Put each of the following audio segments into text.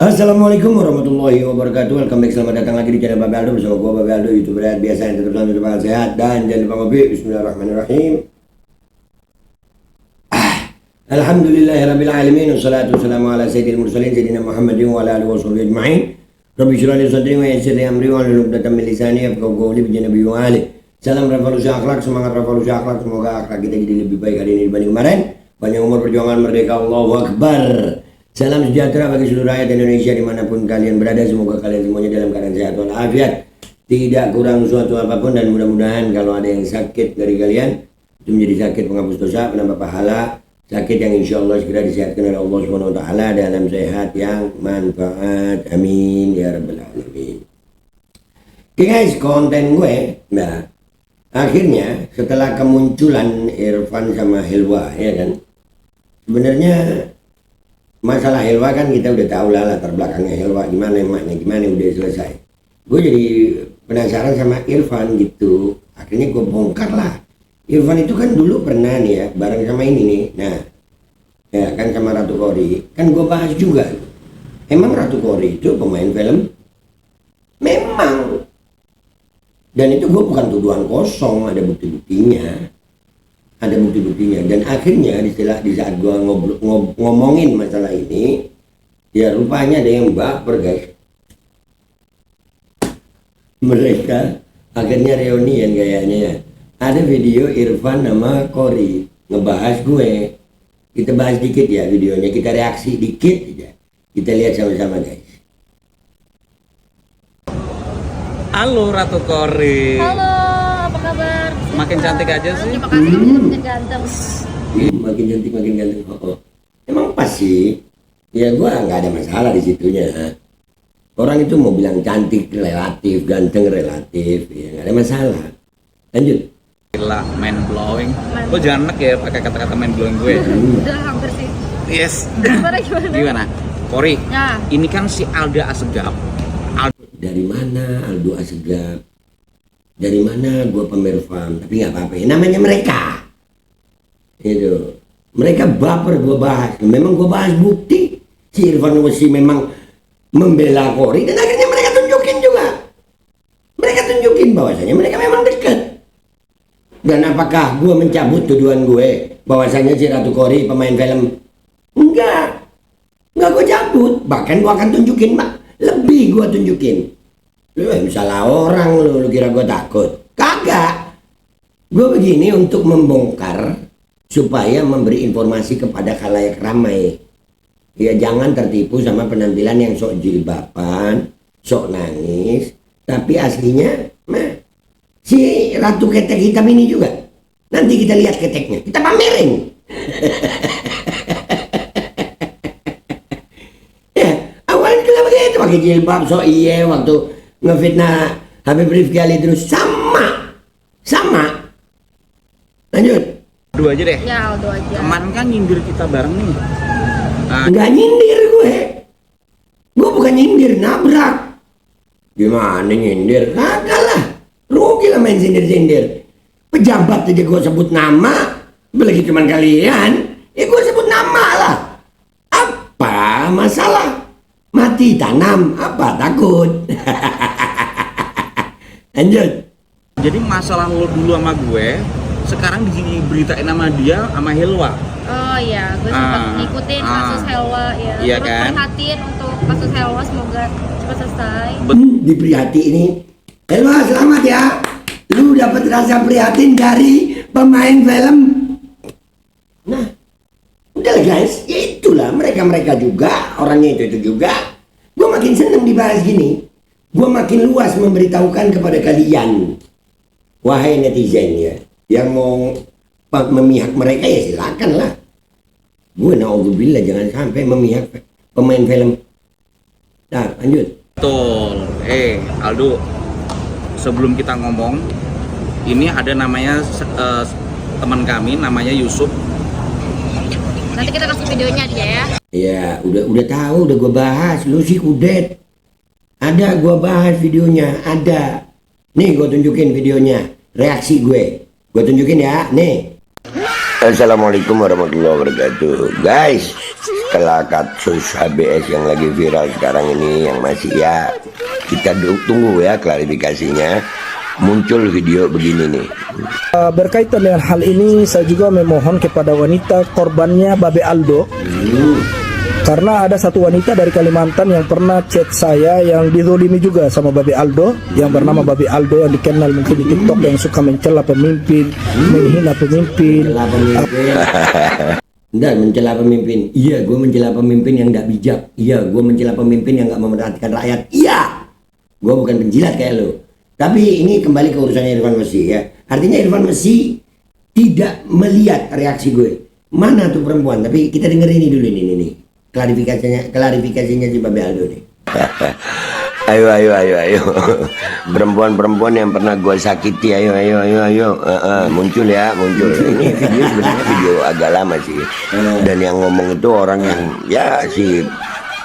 Assalamualaikum warahmatullahi wabarakatuh. Welcome back, selamat datang lagi di channel Babe Aldo bersama gua Babe Aldo, YouTuber yang biasa yang tetap selalu berbahagia sehat dan jangan lupa ngopi. Bismillahirrahmanirrahim. Alhamdulillahirabbil alamin wassalatu wassalamu ala sayyidil mursalin sayyidina Muhammadin wa ala alihi washabihi ajmain. Rabbi shrah li sadri wa yassir li amri wa hlul 'uqdatam min lisani yafqahu qawli bi nabi wa ali. Salam revolusi akhlak, semangat revolusi akhlak, semoga akhlak kita jadi lebih baik hari ini dibanding kemarin. Panjang umur perjuangan merdeka, Allahu Akbar. Salam sejahtera bagi seluruh rakyat Indonesia dimanapun kalian berada. Semoga kalian semuanya dalam keadaan sehat walafiat, tidak kurang suatu apapun, dan mudah-mudahan kalau ada yang sakit dari kalian itu menjadi sakit penghapus dosa, penambah pahala, sakit yang insya Allah segera disehatkan oleh Allah Subhanahu Wa Taala dalam sehat yang manfaat. Amin ya rabbal alamin. Oke guys, konten gue, nah akhirnya setelah kemunculan Irfan sama Hilwa, ya kan, sebenarnya masalah Hilwa kan kita udah tahu lah latar belakangnya Hilwa gimana, emaknya gimana, udah selesai. Gue jadi penasaran sama Irfan gitu. Akhirnya gue bongkar lah. Irfan itu kan dulu pernah nih ya bareng sama ini nih. Nah, ya kan sama Ratu Kori. Kan gue bahas juga. Emang Ratu Kori itu pemain film? Memang. Dan itu gue bukan tuduhan kosong, ada bukti-buktinya. Ada bukti-buktinya, dan akhirnya di saat gua ngomongin masalah ini, ya rupanya ada yang baper guys. Mereka akhirnya reunian kayaknya. Ada video Irfan sama Kori ngebahas gue. Kita bahas dikit ya videonya, kita reaksi dikit aja. Kita lihat sama-sama guys. Halo Ratu Kori. Halo, apa kabar? Makin cantik aja sih. Terima kasih, kamu juga makin ganteng. Makin cantik, makin ganteng. Emang pas sih. Ya gua nggak ada masalah di situnya. Orang itu mau bilang cantik relatif, ganteng relatif, ya nggak ada masalah. Lanjut. Gila, mind blowing. Lo jangan enak ya pakai kata-kata mind blowing gue. Udah hampir sih. Yes. Gimana? Kori, Ya. ini kan si Alda Assegaf. Dari mana Aldo Assegaf? Dari mana gue pamer farm? Tapi nggak apa-apa ya, namanya mereka. Itu. Mereka baper gue bahas. Memang gue bahas bukti. Si Irfan Wesi memang membela Kori, dan akhirnya mereka tunjukin juga. Mereka tunjukin bahwasanya mereka memang dekat. Dan apakah gue mencabut tuduhan gue bahwasanya si Ratu Kori pemain film? Enggak gue cabut. Bahkan gue akan tunjukin, Mak. Lebih gue tunjukin. Lu misalnya orang lu kira gue takut? Kagak. Gue begini untuk membongkar supaya memberi informasi kepada khalayak ramai. Ya jangan tertipu sama penampilan yang sok jilbaban, sok nangis, tapi aslinya mah si Ratu Ketek Hitam ini juga. Nanti kita lihat keteknya, kita pamerin. Pakai jilbab, so iya waktu ngefitnah Habib Rifki Ali terus sama. Lanjut. Dua aja deh. Ya, Aldo aja. Kemarin kan nyindir kita bareng nih. Nggak nyindir gue bukan nyindir, nabrak. Gimana nyindir? Kagak lah, rugi lah main sindir-sindir. Pejabat aja gue sebut nama, apalagi cuman kalian, ya gue sebut nama lah. Apa masalah? Mati tanam, apa takut? Lanjut. Jadi masalah lo dulu sama gue, sekarang diberitain sama dia sama Hilwa. Oh iya, gue sempat ngikutin kasus Helwa ya. Iya Terus kan? prihatin untuk kasus Helwa, semoga cepat selesai. Diprihati ini. Helwa selamat ya. Lu dapat rasa prihatin dari pemain film. Nah, udah guys, ya itulah mereka juga, orangnya itu juga. Gue makin seneng dibahas gini. Gue makin luas memberitahukan kepada kalian, wahai netizen ya, yang mau memihak mereka ya silakan lah. Gue naudzubillah jangan sampai memihak pemain film. Nah, lanjut. Betul. Aldo, sebelum kita ngomong, ini ada namanya teman kami, namanya Yusuf. Nanti kita kasih videonya dia ya. Ya, udah tahu, udah gue bahas. Lu sih kudet. Ada gue bahas videonya, ada. Nih gue tunjukin videonya, reaksi gue. Gue tunjukin ya, nih. Assalamualaikum warahmatullahi wabarakatuh. Guys, setelah kasus HBS yang lagi viral sekarang ini, yang masih ya kita tunggu ya klarifikasinya, muncul video begini nih. Berkaitan dengan hal ini, saya juga memohon kepada wanita korbannya Babe Aldo, karena ada satu wanita dari Kalimantan yang pernah chat saya yang dizolimi juga sama Babe Aldo, yang bernama Babe Aldo, yang dikenal mungkin di TikTok, yang suka mencela pemimpin, menghina pemimpin. Enggak, mencela pemimpin. Iya, gue mencela pemimpin yang tidak bijak. Iya, gue mencela pemimpin yang nggak memperhatikan rakyat. Iya, gue bukan penjilat kayak lo. Tapi ini kembali ke urusannya Irfan Messi ya. Artinya Irfan Messi tidak melihat reaksi gue. Mana tuh perempuan? Tapi kita dengerin ini dulu nih. Klarifikasinya si Babe Aldo nih. Ayo. Perempuan-perempuan yang pernah gue sakiti, ayo. Muncul ya. Ini video sebenarnya video agak lama sih. Dan yang ngomong itu orang yang ya si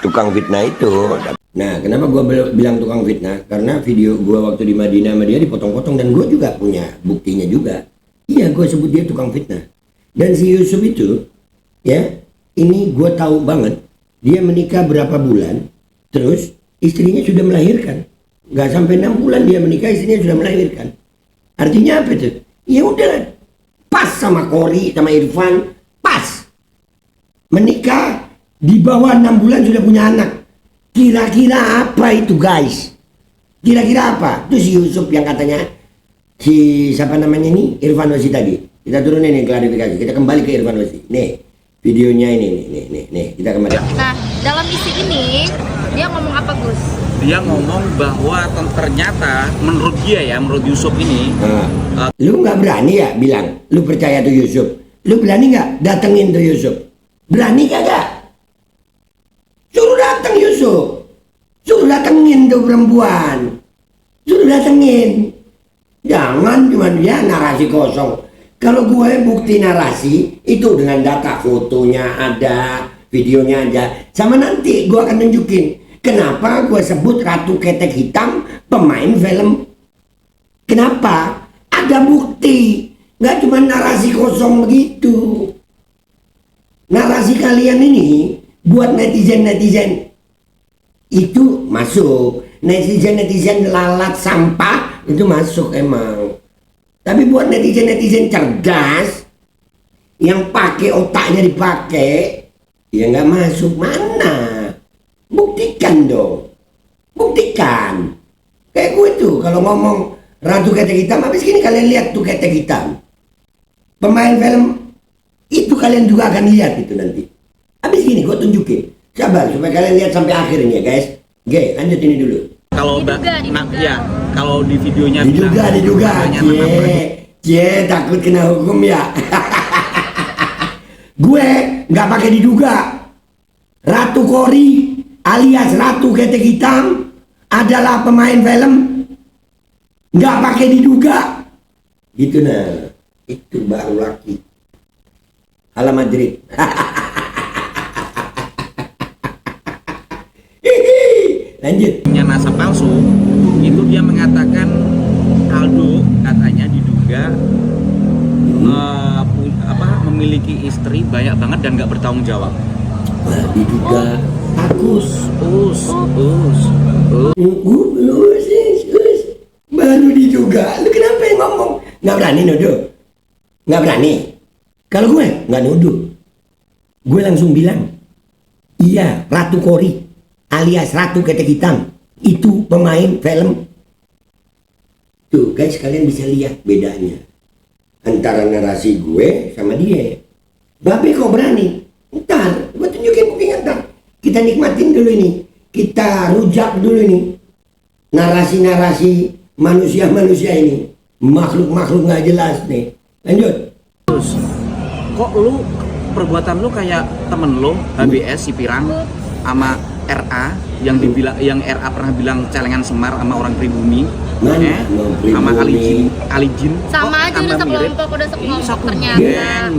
tukang fitnah itu. Nah, kenapa gue bilang tukang fitnah? Karena video gue waktu di Madinah sama dia dipotong-potong, dan gue juga punya buktinya juga. Iya, gue sebut dia tukang fitnah. Dan si Yusuf itu, ya, ini gue tahu banget. Dia menikah berapa bulan, terus istrinya sudah melahirkan. Gak sampai 6 bulan dia menikah, istrinya sudah melahirkan. Artinya apa itu? Ya udah, pas sama Kori, sama Irfan, pas. Menikah di bawah 6 bulan sudah punya anak. Kira-kira apa itu guys? Kira-kira apa? Itu si Yusuf yang katanya, si siapa namanya ini? Irfan Messi tadi. Kita turunin nih klarifikasi. Kita kembali ke Irfan Messi. Nih, videonya ini nih. Kita kembali. Nah, dalam misi ini dia ngomong apa, Gus? Dia ngomong bahwa ternyata menurut dia ya, menurut Yusuf ini, lu nggak berani ya bilang, lu percaya tuh Yusuf? Lu berani nggak datengin tuh Yusuf? Berani kagak? Suruh datang Yusuf, suruh datengin tuh perempuan, suruh datengin. Jangan cuma dia narasi kosong. Kalau gue bukti narasi itu dengan data, fotonya ada, videonya ada, sama nanti gue akan nunjukin kenapa gue sebut Ratu Ketek Hitam pemain film. Kenapa? Ada bukti, nggak cuma narasi kosong begitu. Narasi kalian ini buat netizen itu masuk, netizen lalat sampah itu masuk emang. Tapi buat netizen cerdas yang pakai otaknya dipakai, ya nggak masuk. Mana? Buktikan dong, buktikan. Kayak gue tuh kalau ngomong Ratu Ketek Hitam, habis gini kalian lihat tuh Ketek Hitam, pemain film itu kalian juga akan lihat itu nanti. Habis gini gue tunjukin, sabar supaya kalian lihat sampai akhir ini ya guys. Oke, lanjut ini dulu. kalau Diduga. ya, kalau di videonya Diduga. Cie, takut kena hukum ya. Gue nggak pakai diduga. Ratu Kori alias Ratu Ketek Hitam adalah pemain film. Nggak pakai diduga. Gitu nah. Itu baru laki. Hala Madrid. Lanjut. punya nasab palsu, itu dia mengatakan Aldo katanya diduga memiliki istri banyak banget dan nggak bertanggung jawab. Diduga Agus. Baru diduga. Lu kenapa yang ngomong? Nggak berani nuduh. Nggak berani. Kalau gue nggak nuduh, gue langsung bilang, iya, Ratu Kori alias Ratu Ketek Hitam itu pemain film. Tuh guys, kalian bisa lihat bedanya antara narasi gue sama dia. Babe kok berani? Ntar gue tunjukin buktinya. Ntar kita nikmatin dulu ini, kita rujak dulu ini narasi-narasi manusia-manusia ini, makhluk-makhluk nggak jelas nih. Lanjut. Terus kok lu perbuatan lu kayak temen lu HBS si Pirang sama RA yang dibilang, yang RA pernah bilang celengan Semar sama orang pribumi, sama Alijin Sama aja udah sekelompok ternyata.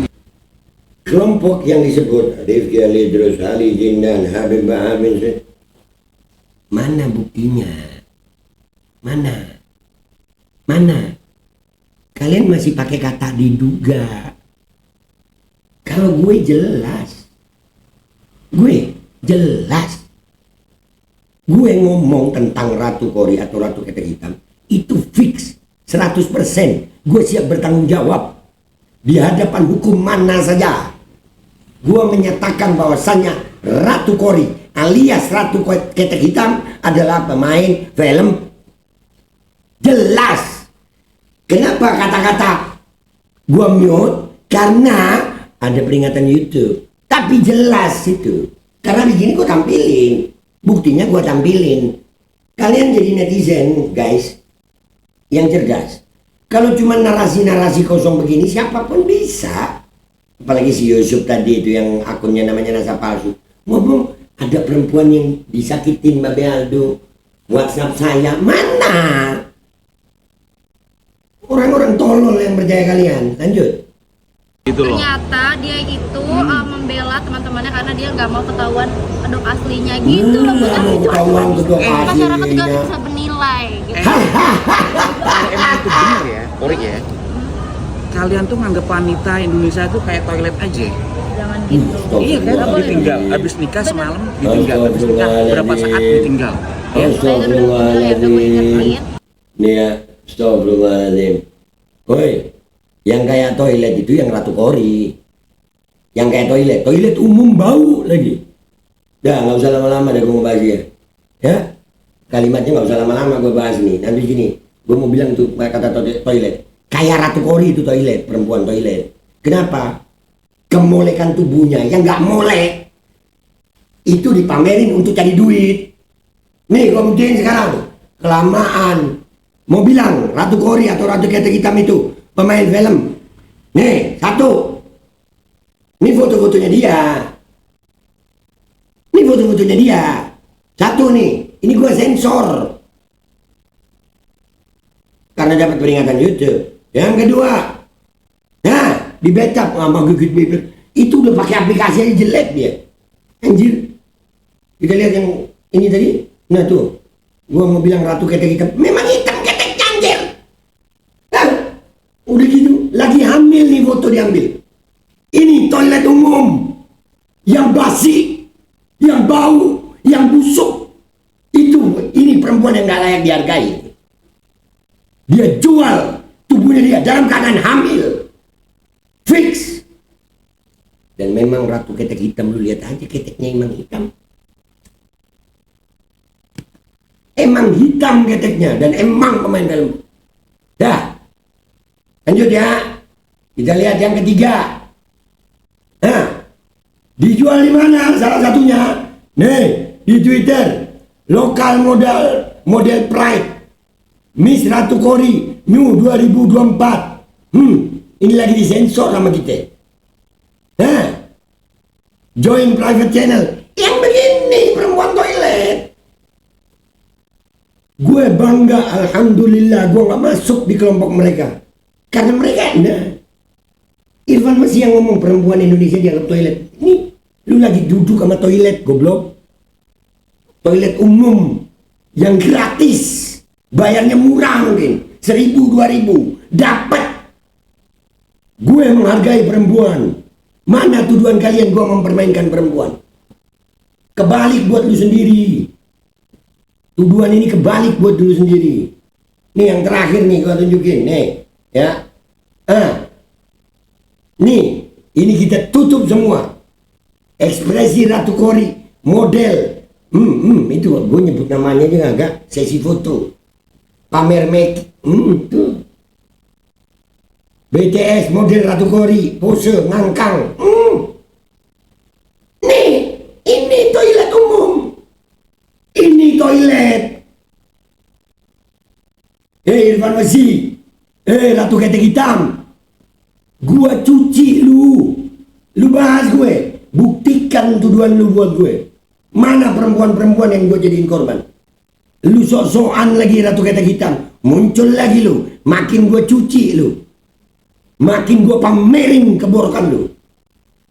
Kelompok yang disebut Rifki Ali Idrus, Alijin dan Habib Bahabin. Mana buktinya? Mana? Kalian masih pakai kata diduga. Kalau gue jelas Gue jelas. Gue ngomong tentang Ratu Kori atau Ratu Ketek Hitam itu fix 100%. Gue siap bertanggung jawab di hadapan hukum mana saja. Gue menyatakan bahwasannya Ratu Kori alias Ratu Ketek Hitam adalah pemain film. Jelas. Kenapa kata-kata gue mute? Karena ada peringatan YouTube. Tapi jelas itu. Karena di sini gue tampilin. Buktinya gue tampilin. Kalian jadi netizen, guys, yang cerdas. Kalau cuma narasi-narasi kosong begini, siapapun bisa. Apalagi si Yusuf tadi itu yang akunnya namanya Nasa Palsu. Ngomong ada perempuan yang disakitin Mbak Aldo. WhatsApp saya, mana? Orang-orang tolol yang percaya kalian. Lanjut. Gitu loh. Ternyata dia itu membela teman-temannya karena dia nggak mau ketahuan kedok aslinya gitu loh. Nggak mau ketahuan kedok Masyarakat juga aslinya. bisa menilai gitu. Kalau emang itu benar ya, Ori ya. Kalian tuh nganggap wanita Indonesia tuh kayak toilet aja. Jangan gitu. Iya kan, ditinggal. Habis nikah semalam ditinggal. Habis nikah berapa saat ditinggal. Ya. Astagfirullahaladzim. Nih ya, astagfirullahaladzim. Woi, yang kayak toilet itu yang Ratu Kori. Yang kayak toilet umum bau lagi. Dah, nggak usah lama-lama deh gue mau bahas dia. Ya, kalimatnya nggak usah lama-lama gue bahas nih. Nanti gini, gue mau bilang tuh kata toilet. Kayak Ratu Kori itu toilet, perempuan toilet. Kenapa? Kemolekan tubuhnya yang nggak molek itu dipamerin untuk cari duit. Nih, gue buktiin sekarang. Kelamaan. Mau bilang Ratu Kori atau Ratu Ketek Hitam itu pemain film. Nih, satu. Ini foto-fotonya dia. Ini foto-fotonya dia. Satu nih. Ini gue sensor. Karena dapat peringatan YouTube. Yang kedua. Nah, di backup sama Google Bebek. Itu udah pakai aplikasi aja jelek dia. Anjir. Kita lihat yang ini tadi. Nah tuh. Gua mau bilang Ratu Ketek Hitam. Memang hitam keteknya anjir. Nah, udah gitu. Lagi hamil nih foto diambil. Ini toilet umum. Yang basi. Yang bau. Yang busuk. Ini perempuan yang gak layak dihargai. Dia jual tubuhnya dia dalam keadaan hamil. Fix. Dan memang Ratu Ketek Hitam, lu lihat aja keteknya emang hitam. Emang hitam keteknya dan emang pemain film. Dah. Lanjut ya. Kita lihat yang ketiga. Nah, dijual di mana salah satunya? Nih, di Twitter. Lokal model Pride. Miss Ratu Kori New 2024. Ini lagi disensor sama kita. Nah, join private channel. Yang begini perempuan toilet. Gue bangga, alhamdulillah gue gak masuk di kelompok mereka. Karena mereka, nah, Irfan masih yang ngomong perempuan Indonesia dianggap toilet. Ini, lu lagi duduk sama toilet, goblok. Toilet umum, yang gratis. Bayarnya murah mungkin, 1.000, 2.000, dapat. Gue menghargai perempuan. Mana tuduhan kalian gue mempermainkan perempuan? Kebalik buat lu sendiri. Tuduhan ini kebalik buat dulu sendiri. Nih yang terakhir nih gua tunjukin nih, ya. Nih, ini kita tutup semua. Ekspresi Ratu Kori model. Itu gue nyebut namanya aja agak sesi foto. Pamer make. Tuh. BTS model Ratu Kori, pose ngangkang. Nih, ini toilet umum. Ini toilet. Irfan Masih. Ratu Ketek Hitam. Gua cuci lu. Lu bahas gue. Buktikan tuduhan lu buat gue. Mana perempuan-perempuan yang gue jadiin korban? Lu sok-sokan lagi Ratu Ketek Hitam. Muncul lagi lu. Makin gue cuci lu. Makin gue pamerin keborokan lu.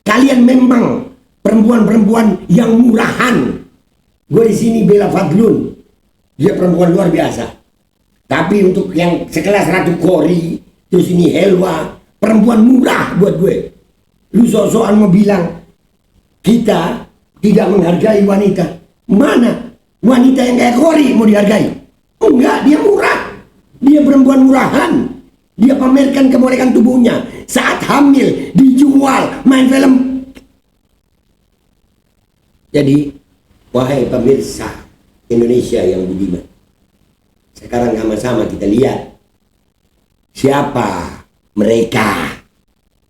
Kalian memang perempuan-perempuan yang murahan. Gue di sini bela Fadlun. Dia perempuan luar biasa. Tapi untuk yang sekelas Ratu Kori, terus ini Helwa, perempuan murah buat gue. Lu sok-sokan mau bilang kita tidak menghargai wanita. Mana wanita yang kayak Kori mau dihargai? Enggak, dia murah. Dia perempuan murahan. Dia pamerkan kemolekan tubuhnya. Saat hamil, dijual, main film. Jadi, wahai pemirsa Indonesia yang budiman, sekarang sama-sama kita lihat siapa mereka.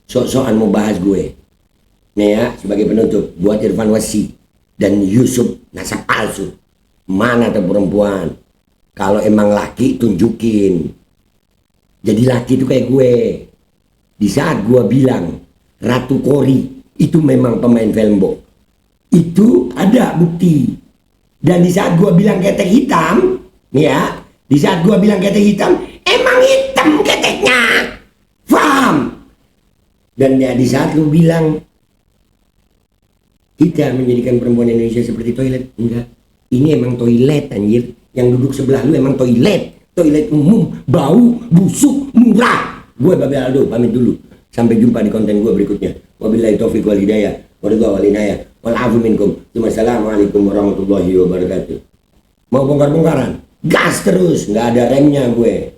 Sok-sokan mau bahas gue. Nih ya, sebagai penutup buat Irfan Wasi dan Yusuf nasab palsu. Mana tuh perempuan? Kalau emang laki tunjukin. Jadi laki itu kayak gue. Di saat gue bilang Ratu Kori itu memang pemain film box, itu ada bukti. Dan di saat gue bilang ketek hitam, nih ya, di saat gue bilang ketek hitam, emang hitam keteknya. Paham? Dan ya di saat lu bilang kita menjadikan perempuan Indonesia seperti toilet, enggak. Ini emang toilet anjir. Yang duduk sebelah lu emang toilet. Toilet umum, bau, busuk, murah. Gue Babe Aldo pamit dulu. Sampai jumpa di konten gue berikutnya. Wabillahi taufiq wal hidayah. Waridha wal inayah. Wal afu minkum. Wassalamualaikum warahmatullahi wabarakatuh. Mau bongkar-bongkaran? Gas terus, nggak ada remnya gue.